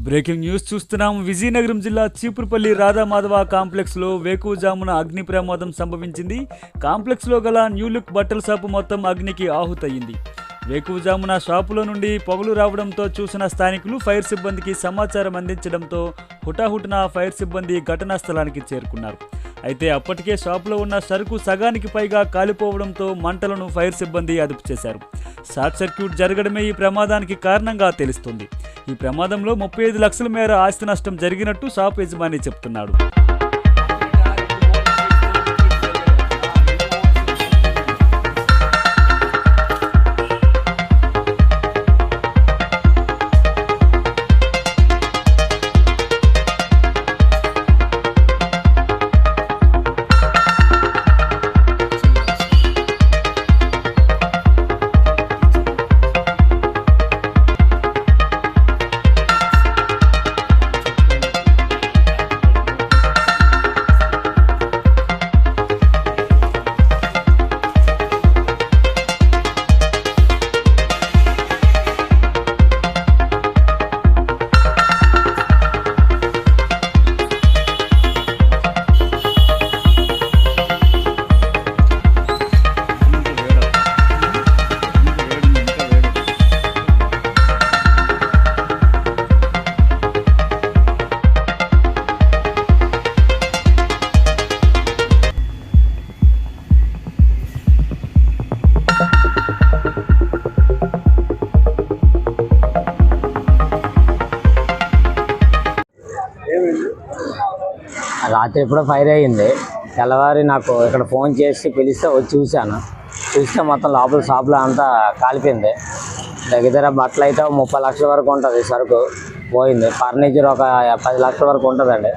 Breaking news చూస్తున్నాం. విజయనగరం జిల్లా చీపురుపల్లి రాధామాధవ కాంప్లెక్స్లో వేకువజామున అగ్ని ప్రమాదం సంభవించింది. కాంప్లెక్స్లో గల న్యూ లుక్ బట్టల షాపు మొత్తం అగ్నికి ఆహుతయింది. వేకువజామున షాపులో నుండి పొగలు రావడంతో చూసిన స్థానికులు ఫైర్ సిబ్బందికి సమాచారం అందించడంతో హుటాహుటిన ఫైర్ సిబ్బంది ఘటనా స్థలానికి చేరుకున్నారు. అయితే అప్పటికే షాపులో ఉన్న సరుకు సగానికి పైగా కాలిపోవడంతో మంటలను ఫైర్ సిబ్బంది అదుపు చేశారు. షార్ట్ సర్క్యూట్ జరగడమే ఈ ప్రమాదానికి కారణంగా తెలుస్తుంది. ఈ ప్రమాదంలో 35 లక్షల మేర ఆస్తి నష్టం జరిగినట్టు షాప్ యజమాని చెప్తున్నాడు. రాత్రి ఎప్పుడో ఫైర్ అయ్యింది. తెల్లవారి నాకు ఇక్కడ ఫోన్ చేసి పిలిస్తే వచ్చి చూస్తే మొత్తం లోపల షాప్లో అంతా కాలిపోయింది. దగ్గర బట్టలు అయితే 30 లక్షల వరకు ఉంటుంది, సరుకు పోయింది. ఫర్నిచర్ ఒక 10 లక్షల వరకు ఉంటుందండి.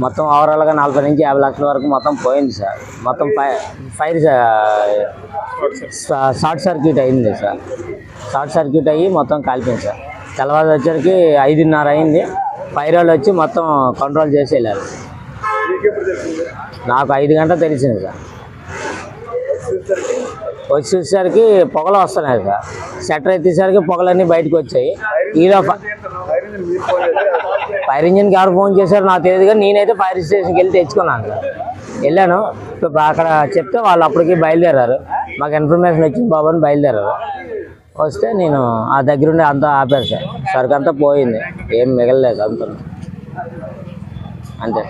మొత్తం ఓవరాల్గా 40 నుంచి 50 లక్షల వరకు మొత్తం పోయింది సార్. మొత్తం ఫైర్ షార్ట్ సర్క్యూట్ అయింది సార్. షార్ట్ సర్క్యూట్ అయ్యి మొత్తం కాలిపోయింది సార్. తెల్లవారు వచ్చరికి 5:30 అయింది. ఫైర్ వాళ్ళు వచ్చి మొత్తం కంట్రోల్ చేసి వెళ్ళారు. నాకు 5 గంటలు తెలిసింది సార్. వచ్చి చూసేసరికి పొగలు వస్తున్నాయి సార్. షట్టర్ ఎత్తేసరికి పొగలన్నీ బయటకు వచ్చాయి. ఈలో ఫైర్ ఇంజిన్కి ఎవరు ఫోన్ చేశారు నాకు తెలియదు, కానీ నేనైతే ఫైర్ స్టేషన్కి వెళ్ళి తెచ్చుకున్నాను సార్. వెళ్ళాను, అక్కడ చెప్తే వాళ్ళు అప్పటికి బయలుదేరారు. మాకు ఇన్ఫర్మేషన్ వచ్చింది బాబు అని బయలుదేరారు. వస్తే నేను ఆ దగ్గరుండి అంతా ఆపారు సార్. సరుకు అంతా పోయింది, ఏం మిగలలేదు అంత అంతే.